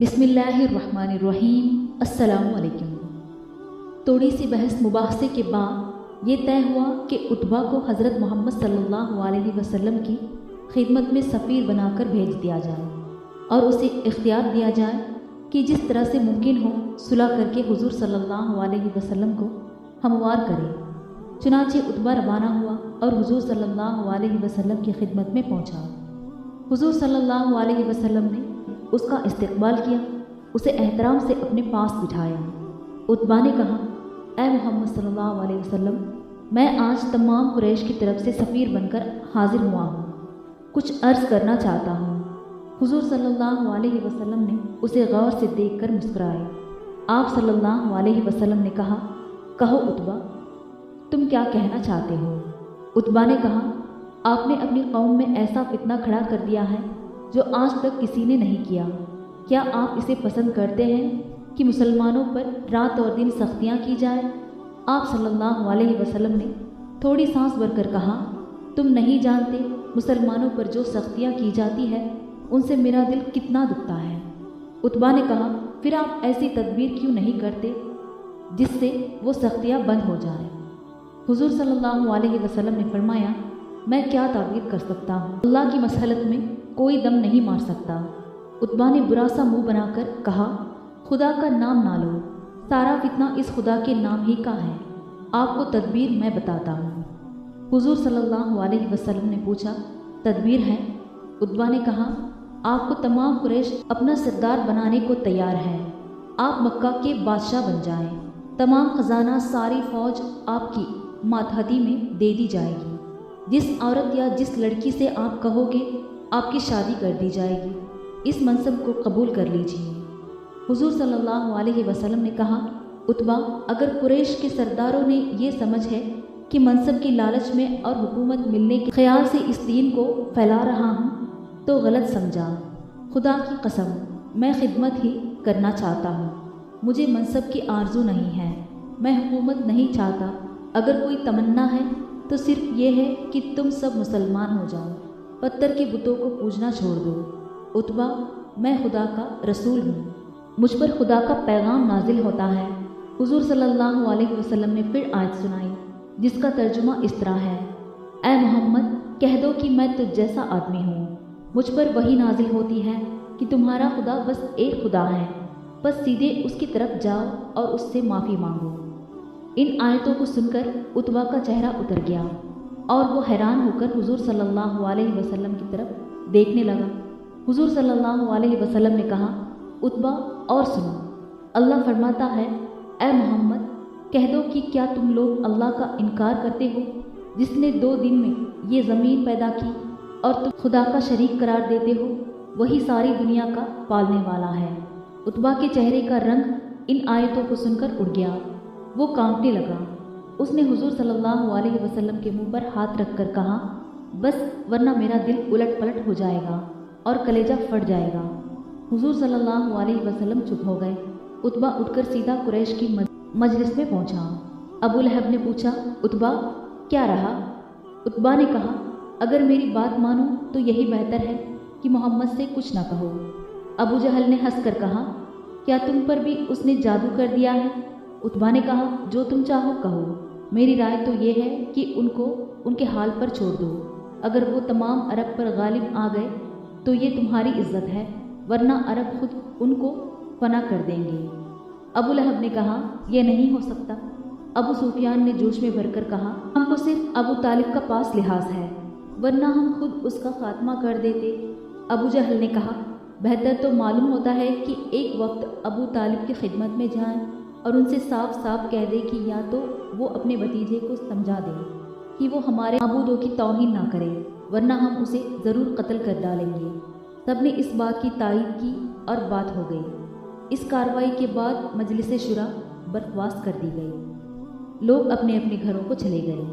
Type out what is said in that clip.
बिस्मिल्लाहिर्रहमानिर्रहीम। अस्सलामु अलैकुम। थोड़ी सी बहस मुबाहसे के बाद ये तय हुआ कि उतबा को हज़रत मोहम्मद सल्लल्लाहु अलैहि वसल्लम की खिदमत में सफ़ीर बनाकर भेज दिया जाए और उसे इख्तियार दिया जाए कि जिस तरह से मुमकिन हो सुलह करके हुजूर सल्लल्लाहु अलैहि वसल्लम को हमवार करे। चुनांचे उतबा रवाना हुआ और हुजूर सल्लल्लाहु अलैहि वसल्लम की खिदमत में पहुंचा। हुजूर सल्लल्लाहु अलैहि वसल्लम ने उसका इस्तकबाल किया, उसे एहतराम से अपने पास बिठाया। उतबा ने कहा, ऐ मोहम्मद सल्लल्लाहु अलैहि वसल्लम, मैं आज तमाम कुरैश की तरफ से सफ़ीर बनकर हाजिर हुआ हूँ, कुछ अर्ज़ करना चाहता हूँ। हुजूर सल्लल्लाहु अलैहि वसल्लम ने उसे गौर से देखकर मुस्कुराए। आप सल्लल्लाहु अलैहि वसल्लम ने कहा, कहो उतबा, तुम क्या कहना चाहते हो? उतबा ने कहा, आपने अपनी कौम में ऐसा फितना खड़ा कर दिया है जो आज तक किसी ने नहीं किया। क्या आप इसे पसंद करते हैं कि मुसलमानों पर रात और दिन सख्तियाँ की जाए? आप सल्लल्लाहु अलैहि वसल्लम ने थोड़ी सांस भरकर कहा, तुम नहीं जानते मुसलमानों पर जो सख्तियाँ की जाती है उनसे मेरा दिल कितना दुखता है। उतबा ने कहा, फिर आप ऐसी तदबीर क्यों नहीं करते जिससे वो सख्तियाँ बंद हो जाए? हुजूर सल्लल्लाहु अलैहि वसल्लम ने फरमाया, मैं क्या ताबीर कर सकता हूँ, अल्लाह की मसलहत में कोई दम नहीं मार सकता। उतबा ने बुरा सा मुँह बनाकर कहा, खुदा का नाम ना लो, सारा फितना इस खुदा के नाम ही का है। आपको तदबीर मैं बताता हूँ। हुजूर सल्लल्लाहु अलैहि वसल्लम ने पूछा, तदबीर है? उतबा ने कहा, आपको तमाम कुरैश अपना सरदार बनाने को तैयार है। आप मक्का के बादशाह बन जाएं। तमाम खजाना, सारी फौज आपकी मातहती में दे दी जाएगी। जिस औरत या जिस लड़की से आप कहोगे आपकी शादी कर दी जाएगी। इस मनसब को कबूल कर लीजिए। हुजूर सल्लल्लाहु अलैहि वसल्लम ने कहा, उतबा, अगर कुरैश के सरदारों ने ये समझ है कि मनसब की लालच में और हुकूमत मिलने के ख्याल से इस दीन को फैला रहा हूँ तो गलत समझा। खुदा की कसम, मैं खिदमत ही करना चाहता हूँ। मुझे मनसब की आरजू नहीं है, मैं हुकूमत नहीं चाहता। अगर कोई तमन्ना है तो सिर्फ ये है कि तुम सब मुसलमान हो जाओ, पत्थर के बुतों को पूजना छोड़ दो। उतबा, मैं खुदा का रसूल हूँ, मुझ पर खुदा का पैगाम नाजिल होता है। हुजूर सल्लल्लाहु अलैहि वसल्लम ने फिर आयत सुनाई जिसका तर्जुमा इस तरह है, ऐ मोहम्मद, कह दो कि मैं तुझ जैसा आदमी हूँ। मुझ पर वही नाजिल होती है कि तुम्हारा खुदा बस एक खुदा है, बस सीधे उसकी तरफ जाओ और उससे माफ़ी मांगो। इन आयतों को सुनकर उतबा का चेहरा उतर गया और वो हैरान होकर हुजूर सल्लल्लाहु अलैहि वसल्लम की तरफ देखने लगा। हुजूर सल्लल्लाहु अलैहि वसल्लम ने कहा, उतबा, और सुनो, अल्लाह फरमाता है, ऐ मोहम्मद, कह दो कि क्या तुम लोग अल्लाह का इनकार करते हो जिसने 2 दिन में ये ज़मीन पैदा की और तुम खुदा का शरीक करार देते हो? वही सारी दुनिया का पालने वाला है। उतबा के चेहरे का रंग इन आयतों को सुनकर उड़ गया। वो कांपने लगा। उसने हुजूर सल्लल्लाहु अलैहि वसल्लम के मुंह पर हाथ रखकर कहा, बस, वरना मेरा दिल उलट पलट हो जाएगा और कलेजा फट जाएगा। हुजूर सल्लल्लाहु अलैहि वसल्लम चुप हो गए। उतबा उठकर सीधा कुरैश की मजलिस में पहुंचा। अबू लहब ने पूछा, उतबा, क्या रहा? उतबा ने कहा, अगर मेरी बात मानो तो यही बेहतर है कि मोहम्मद से कुछ ना कहो। अबू जहल ने हंसकर कहा, क्या तुम पर भी उसने जादू कर दिया है? उतबा ने कहा, जो तुम चाहो कहो, मेरी राय तो ये है कि उनको उनके हाल पर छोड़ दो। अगर वो तमाम अरब पर गालिब आ गए तो ये तुम्हारी इज्जत है, वरना अरब खुद उनको फना कर देंगे। अबू लहब ने कहा, यह नहीं हो सकता। अबू सुफियान ने जोश में भरकर कहा, हमको सिर्फ अबू तालिब का पास लिहाज है, वरना हम खुद उसका खात्मा कर देते। अबू जहल ने कहा, बेहतर तो मालूम होता है कि एक वक्त अबू तालिब की खिदमत में जाएं और उनसे साफ साफ कह दे कि या तो वो अपने भतीजे को समझा दे कि वो हमारे माबूदों की तौहीन ना करे, वरना हम उसे ज़रूर कत्ल कर डालेंगे। सबने इस बात की तायीद की और बात हो गई। इस कार्रवाई के बाद मजलिस शुरा बर्खास्त कर दी गई। लोग अपने अपने घरों को चले गए।